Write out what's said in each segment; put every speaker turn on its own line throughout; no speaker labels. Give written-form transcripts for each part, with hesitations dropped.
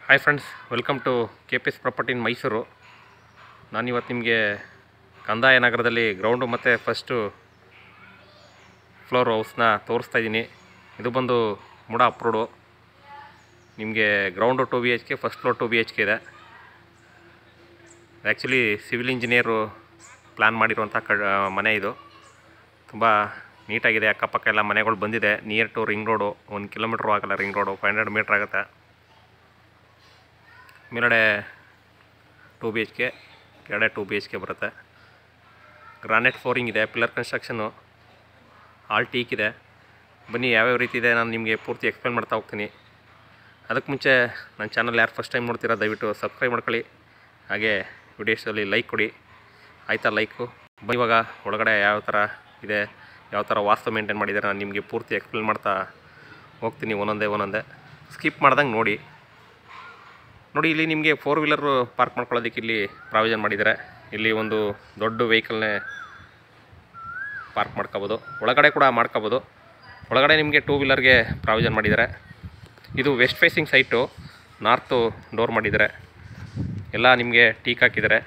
Hi friends, welcome to KPS property in Mysuru. ನಾನಿವತ್ತು ನಿಮಗೆ ಕಂದಾಯ ನಗರದಲ್ಲಿ ಗ್ರೌಂಡು ಮತ್ತು ಫಸ್ಟು ಫ್ಲೋರ್ ಹೌಸ್ನ ತೋರಿಸ್ತಾ ಇದ್ದೀನಿ. ಇದು ಬಂದು ಮುಡ ಅಪ್ರೂವ್ಡು. ನಿಮಗೆ ground 2 BHK, first floor 2 BHK ಇದೆ. ಆ್ಯಕ್ಚುಲಿ ಸಿವಿಲ್ ಇಂಜಿನಿಯರು ಪ್ಲ್ಯಾನ್ ಮಾಡಿರುವಂಥ ಮನೆ ಇದು. ತುಂಬ ನೀಟಾಗಿದೆ. ಅಕ್ಕಪಕ್ಕ ಎಲ್ಲ ಮನೆಗಳು ಬಂದಿದೆ. Near to ring road, 1 kilometre ಆಗಲ್ಲ. ರಿಂಗ್ ರೋಡು 500 ಮೀಟ್ರ್ ಆಗುತ್ತೆ. ಮೇಲ್ಗಡೆ 2 BHK, ಕೆಳಗಡೆ 2 BHK ಬರುತ್ತೆ. ಗ್ರಾನೈಟ್ ಫ್ಲೋರಿಂಗ್ ಇದೆ, ಪಿಲ್ಲರ್ ಕನ್ಸ್ಟ್ರಕ್ಷನು, ಆಲ್ ಟೀಕ್ ಇದೆ. ಬನ್ನಿ ಯಾವ್ಯಾವ ರೀತಿ ಇದೆ ನಾನು ನಿಮಗೆ ಪೂರ್ತಿ ಎಕ್ಸ್ಪ್ಲೇನ್ ಮಾಡ್ತಾ ಹೋಗ್ತೀನಿ. ಅದಕ್ಕೆ ಮುಂಚೆ ನನ್ನ ಚಾನಲ್ ಯಾರು ಫಸ್ಟ್ ಟೈಮ್ ನೋಡ್ತೀರಾ ದಯವಿಟ್ಟು ಸಬ್ಸ್ಕ್ರೈಬ್ ಮಾಡ್ಕೊಳ್ಳಿ. ಹಾಗೆ ವಿಡಿಯೋಸಲ್ಲಿ ಲೈಕ್ ಕೊಡಿ. ಆಯಿತಾ ಲೈಕು? ಇವಾಗ ಒಳಗಡೆ ಯಾವ ಥರ ಇದೆ, ಯಾವ ಥರ ವಾಸ್ತು ಮೇಂಟೈನ್ ಮಾಡಿದ್ದಾರೆ ನಾನು ನಿಮಗೆ ಪೂರ್ತಿ ಎಕ್ಸ್ಪ್ಲೇನ್ ಮಾಡ್ತಾ ಹೋಗ್ತೀನಿ ಒಂದೊಂದೇ ಸ್ಕಿಪ್ ಮಾಡ್ದಂಗೆ ನೋಡಿ. ಇಲ್ಲಿ ನಿಮಗೆ 4 ವೀಲರು ಪಾರ್ಕ್ ಮಾಡ್ಕೊಳ್ಳೋದಕ್ಕೆ ಇಲ್ಲಿ ಪ್ರಾವಿಷನ್ ಮಾಡಿದ್ದಾರೆ. ಇಲ್ಲಿ ಒಂದು ದೊಡ್ಡ ವೆಹಿಕಲ್ನೇ ಪಾರ್ಕ್ ಮಾಡ್ಕೋಬೋದು. ಒಳಗಡೆ ಕೂಡ ಮಾಡ್ಕೋಬೋದು. ಒಳಗಡೆ ನಿಮಗೆ 2 ವೀಲರ್ಗೆ ಪ್ರಾವಿಷನ್ ಮಾಡಿದ್ದಾರೆ. ಇದು west facing site, north door ಮಾಡಿದ್ದಾರೆ. ಎಲ್ಲ ನಿಮಗೆ ಟೀಕ್ ಹಾಕಿದ್ದಾರೆ.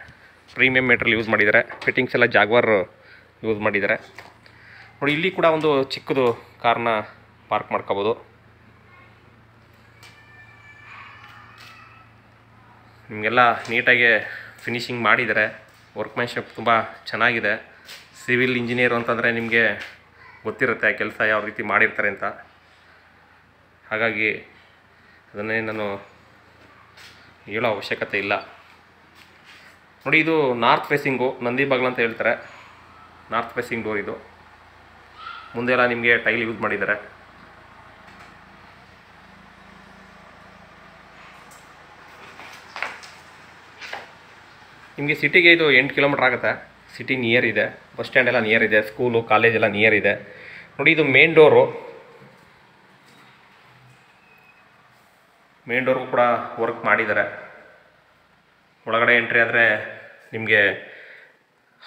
ಪ್ರೀಮಿಯಂ ಮೆಟೀರಿಯಲ್ ಯೂಸ್ ಮಾಡಿದ್ದಾರೆ. ಫಿಟ್ಟಿಂಗ್ಸ್ ಎಲ್ಲ ಜಾಗ್ವಾರ್ ಯೂಸ್ ಮಾಡಿದ್ದಾರೆ. ನೋಡಿ, ಇಲ್ಲಿ ಕೂಡ ಒಂದು ಚಿಕ್ಕದು ಕಾರ್ನ ಪಾರ್ಕ್ ಮಾಡ್ಕೋಬೋದು. ನಿಮಗೆಲ್ಲ ನೀಟಾಗಿ ಫಿನಿಷಿಂಗ್ ಮಾಡಿದ್ದಾರೆ. ವರ್ಕ್ಮ್ಯಾನ್ಶಿಪ್ ತುಂಬ ಚೆನ್ನಾಗಿದೆ. ಸಿವಿಲ್ ಇಂಜಿನಿಯರ್ ಅಂತಂದರೆ ನಿಮಗೆ ಗೊತ್ತಿರುತ್ತೆ ಕೆಲಸ ಯಾವ ರೀತಿ ಮಾಡಿರ್ತಾರೆ ಅಂತ. ಹಾಗಾಗಿ ಅದನ್ನೇ ನಾನು ಹೇಳೋ ಅವಶ್ಯಕತೆ ಇಲ್ಲ. ನೋಡಿ, ಇದು ನಾರ್ತ್ ಫೇಸಿಂಗು, ನಂದಿ ಬಾಗಿಲು ಅಂತ ಹೇಳ್ತಾರೆ. ನಾರ್ತ್ ಫೇಸಿಂಗ್ ಡೋರ್ ಇದು. ಮುಂದೆ ಎಲ್ಲ ನಿಮಗೆ ಟೈಲ್ ಯೂಸ್ ಮಾಡಿದ್ದಾರೆ. ನಿಮಗೆ ಸಿಟಿಗೆ ಇದು 8 ಕಿಲೋಮೀಟ್ರ್ ಆಗುತ್ತೆ. ಸಿಟಿ ನಿಯರ್ ಇದೆ, ಬಸ್ ಸ್ಟ್ಯಾಂಡ್ ಎಲ್ಲ ನಿಯರ್ ಇದೆ, ಸ್ಕೂಲು ಕಾಲೇಜ್ ಎಲ್ಲ ನಿಯರ್ ಇದೆ. ನೋಡಿ, ಇದು ಮೇನ್ ಡೋರು. ಮೇನ್ ಡೋರ್ಗೂ ಕೂಡ ವರ್ಕ್ ಮಾಡಿದ್ದಾರೆ. ಒಳಗಡೆ ಎಂಟ್ರಿ ಆದರೆ ನಿಮಗೆ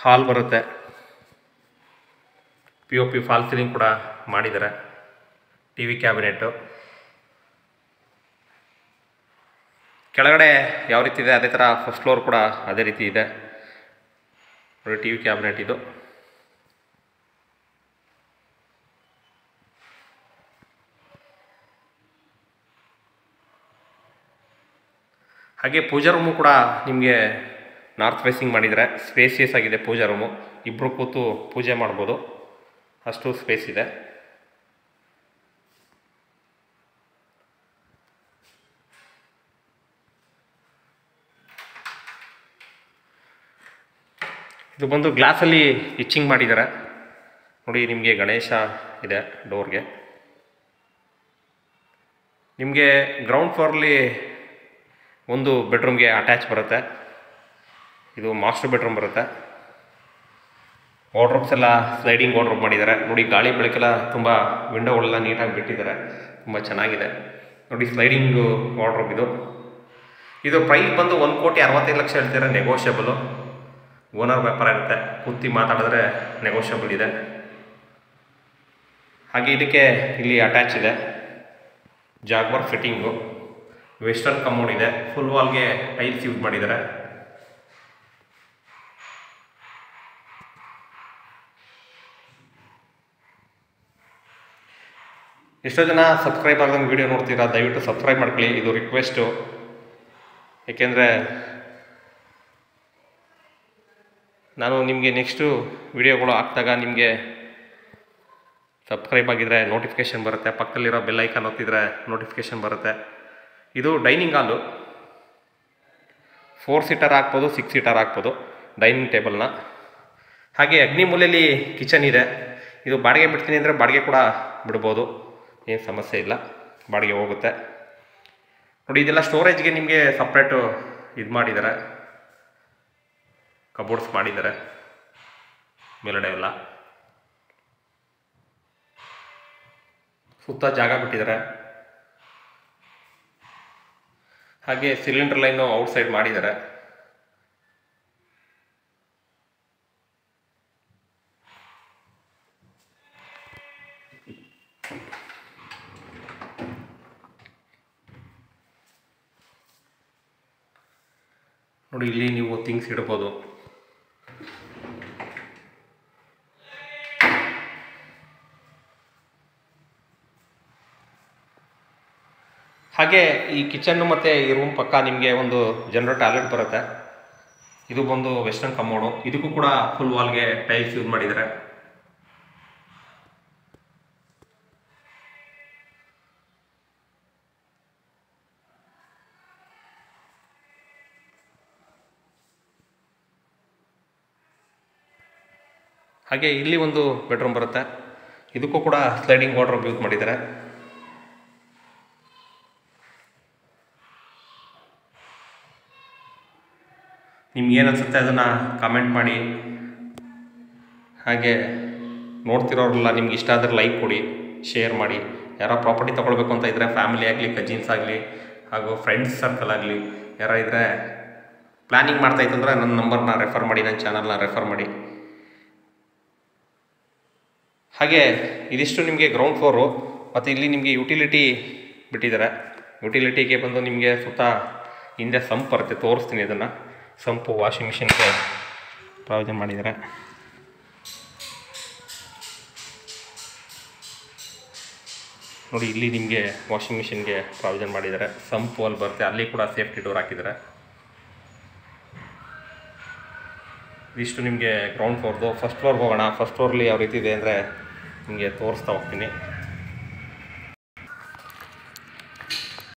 ಹಾಲ್ ಬರುತ್ತೆ. POP ಫಾಲ್ ಸೀಲಿಂಗ್ ಕೂಡ ಮಾಡಿದ್ದಾರೆ. TV cabinet. ಕೆಳಗಡೆ ಯಾವ ರೀತಿ ಇದೆ ಅದೇ ಥರ ಫಸ್ಟ್ ಫ್ಲೋರ್ ಕೂಡ ಅದೇ ರೀತಿ ಇದೆ. ನೋಡಿ, TV ಕ್ಯಾಬಿನೆಟ್ ಇದು. ಹಾಗೆ ಪೂಜಾ ರೂಮು ಕೂಡ ನಿಮಗೆ ನಾರ್ತ್ ಫೇಸಿಂಗ್ ಮಾಡಿದರೆ ಸ್ಪೇಸಿಯಸ್ ಆಗಿದೆ. ಪೂಜಾ ರೂಮು ಇಬ್ಬರು ಕೂತು ಪೂಜೆ ಮಾಡ್ಬೋದು, ಅಷ್ಟು ಸ್ಪೇಸ್ ಇದೆ. ಇದು ಬಂದು ಗ್ಲಾಸಲ್ಲಿ ಇಚ್ಚಿಂಗ್ ಮಾಡಿದ್ದಾರೆ. ನೋಡಿ, ನಿಮಗೆ ಗಣೇಶ ಇದೆ ಡೋರ್ಗೆ. ನಿಮಗೆ ಗ್ರೌಂಡ್ ಫ್ಲೋರ್ಲಿ ಒಂದು ಬೆಡ್ರೂಮ್ಗೆ ಅಟ್ಯಾಚ್ ಬರುತ್ತೆ. ಇದು ಮಾಸ್ಟರ್ ಬೆಡ್ರೂಮ್ ಬರುತ್ತೆ. ವಾರ್ಡ್ರೋಬ್ಸ್ ಎಲ್ಲ ಸ್ಲೈಡಿಂಗ್ ವಾರ್ಡ್ರೋಬ್ ಮಾಡಿದ್ದಾರೆ. ನೋಡಿ, ಗಾಳಿ ಬೆಳಕೆಲ್ಲ ತುಂಬ ವಿಂಡೋಗಳೆಲ್ಲ ನೀಟಾಗಿ ಬಿಟ್ಟಿದ್ದಾರೆ. ತುಂಬ ಚೆನ್ನಾಗಿದೆ. ನೋಡಿ, ಸ್ಲೈಡಿಂಗು ವಾರ್ಡ್ರೋಬ್ ಇದು. ಇದು ಪ್ರೈಸ್ ಬಂದು 1,65,00,000 ಹೇಳ್ತಾರೆ. ನೆಗೋಷಿಯಬಲು. ಓನರ್ ವ್ಯಾಪಾರ ಇರುತ್ತೆ, ಕೂತಿ ಮಾತಾಡಿದ್ರೆ ನೆಗೋಷಿಯಬಲ್ ಇದೆ. ಹಾಗೆ ಇದಕ್ಕೆ ಇಲ್ಲಿ ಅಟ್ಯಾಚ್ ಇದೆ ಜಾಗ್ವಾರ್ ಫಿಟ್ಟಿಂಗು. ವೆಸ್ಟರ್ನ್ ಕಮೋಡ್ ಇದೆ. ಫುಲ್ ವಾಲ್ಗೆ ಟೈಲ್ಸ್ ಯೂಸ್ ಮಾಡಿದ್ದಾರೆ. ಎಷ್ಟೋ ಜನ ಸಬ್ಸ್ಕ್ರೈಬ್ ಆಗದಂಗೆ ವೀಡಿಯೋ ನೋಡ್ತೀರಾ, ದಯವಿಟ್ಟು ಸಬ್ಸ್ಕ್ರೈಬ್ ಮಾಡ್ಕೊಳ್ಳಿ. ಇದು ರಿಕ್ವೆಸ್ಟು. ಏಕೆಂದರೆ ನಾನು ನಿಮಗೆ ನೆಕ್ಸ್ಟು ವಿಡಿಯೋಗಳು ಹಾಕಿದಾಗ ನಿಮಗೆ ಸಬ್ಸ್ಕ್ರೈಬ್ ಆಗಿದ್ದರೆ ನೋಟಿಫಿಕೇಷನ್ ಬರುತ್ತೆ. ಪಕ್ಕದಲ್ಲಿರೋ ಬೆಲ್ ಐಕಾನ್ ಒತ್ತಿದ್ರೆ ನೋಟಿಫಿಕೇಷನ್ ಬರುತ್ತೆ. ಇದು ಡೈನಿಂಗ್ ಹಾಲು. 4 ಸೀಟರ್ ಹಾಕ್ಬೋದು, 6 ಸೀಟರ್ ಹಾಕ್ಬೋದು ಡೈನಿಂಗ್ ಟೇಬಲ್ನ. ಹಾಗೆ ಅಗ್ನಿ ಮೂಲೆಯಲ್ಲಿ ಕಿಚನ್ ಇದೆ. ಇದು ಬಾಡಿಗೆ ಬಿಡ್ತೀನಿ ಅಂದರೆ ಬಾಡಿಗೆ ಕೂಡ ಬಿಡ್ಬೋದು, ಏನು ಸಮಸ್ಯೆ ಇಲ್ಲ, ಬಾಡಿಗೆ ಹೋಗುತ್ತೆ. ನೋಡಿ, ಇದೆಲ್ಲ ಸ್ಟೋರೇಜ್ಗೆ ನಿಮಗೆ ಸಪ್ರೇಟು ಇದು ಮಾಡಿದ್ದಾರೆ, ಕಬೋರ್ಡ್ಸ್ ಮಾಡಿದ್ದಾರೆ ಮೇಲ್ಗಡೆ ಎಲ್ಲ. ಸುತ್ತ ಜಾಗ ಬಿಟ್ಟಿದ್ದಾರೆ. ಹಾಗೆ ಸಿಲಿಂಡರ್ ಲೈನು ಔಟ್ಸೈಡ್ ಮಾಡಿದ್ದಾರೆ. ನೋಡಿ, ಇಲ್ಲಿ ನೀವು ಥಿಂಗ್ಸ್ ಇಡ್ಬೋದು. ಹಾಗೆ ಈ ಕಿಚನ್ನು ಮತ್ತು ಈ ರೂಮ್ ಪಕ್ಕ ನಿಮಗೆ ಒಂದು ಜನರಲ್ ಟಾಯ್ಲೆಟ್ ಬರುತ್ತೆ. ಇದು ಬಂದು ವೆಸ್ಟರ್ನ್ ಕಮೋಡು. ಇದಕ್ಕೂ ಕೂಡ ಫುಲ್ ವಾಲ್ಗೆ ಟೈಲ್ಸ್ ಯೂಸ್ ಮಾಡಿದ್ದಾರೆ. ಹಾಗೆ ಇಲ್ಲಿ ಒಂದು ಬೆಡ್ರೂಮ್ ಬರುತ್ತೆ. ಇದಕ್ಕೂ ಕೂಡ ಸ್ಲೈಡಿಂಗ್ ವಾರ್ಡ್ರೋಬ್ ಯೂಸ್ ಮಾಡಿದ್ದಾರೆ. ನಿಮ್ಗೆ ಏನು ಅನಿಸುತ್ತೆ ಅದನ್ನು ಕಾಮೆಂಟ್ ಮಾಡಿ. ಹಾಗೆ ನೋಡ್ತಿರೋರೆಲ್ಲ ನಿಮ್ಗೆ ಇಷ್ಟ ಆದರೆ ಲೈಕ್ ಕೊಡಿ, ಶೇರ್ ಮಾಡಿ. ಯಾರೋ ಪ್ರಾಪರ್ಟಿ ತೊಗೊಳ್ಬೇಕು ಅಂತ ಇದ್ದರೆ, ಫ್ಯಾಮಿಲಿ ಆಗಲಿ, ಕಜಿನ್ಸ್ ಆಗಲಿ, ಹಾಗೂ ಫ್ರೆಂಡ್ಸ್ ಸರ್ಕಲ್ ಆಗಲಿ ಯಾರೋ ಇದ್ದರೆ, ಪ್ಲ್ಯಾನಿಂಗ್ ಮಾಡ್ತಾಯಿತ್ತಂದ್ರೆ ನನ್ನ ನಂಬರ್ನ ರೆಫರ್ ಮಾಡಿ, ನನ್ನ ಚಾನಲ್ನ ರೆಫರ್ ಮಾಡಿ. ಹಾಗೆ ಇದಿಷ್ಟು ನಿಮಗೆ ಗ್ರೌಂಡ್ ಫ್ಲೋರು. ಮತ್ತು ಇಲ್ಲಿ ನಿಮಗೆ ಯುಟಿಲಿಟಿ ಬಿಟ್ಟಿದ್ದಾರೆ. ಯುಟಿಲಿಟಿಗೆ ಬಂದು ನಿಮಗೆ ಸುತ್ತ ಹಿಂದೆ ಸಂಪ್ ಬರುತ್ತೆ, ತೋರಿಸ್ತೀನಿ ಅದನ್ನು. ಸಂಪು ವಾಷಿಂಗ್ ಮಿಷಿನ್ಗೆ ಪ್ರಾವಿಷನ್ ಮಾಡಿದ್ದಾರೆ. ನೋಡಿ, ಇಲ್ಲಿ ನಿಮಗೆ ವಾಷಿಂಗ್ ಮಿಷಿನ್ಗೆ ಪ್ರಾವಿಷನ್ ಮಾಡಿದ್ದಾರೆ. ಸಂಪು ಅಲ್ಲಿ ಬರುತ್ತೆ, ಅಲ್ಲಿ ಕೂಡ ಸೇಫ್ಟಿ ಡೋರ್ ಹಾಕಿದ್ದಾರೆ. ಇದಿಷ್ಟು ನಿಮಗೆ ಗ್ರೌಂಡ್ ಫ್ಲೋರ್ದು. ಫಸ್ಟ್ ಫ್ಲೋರ್ಗೆ ಹೋಗೋಣ. ಫಸ್ಟ್ ಫ್ಲೋರ್ಲಿ ಯಾವ ರೀತಿ ಇದೆ ಅಂದರೆ ನಿಮಗೆ ತೋರಿಸ್ತಾ ಹೋಗ್ತೀನಿ.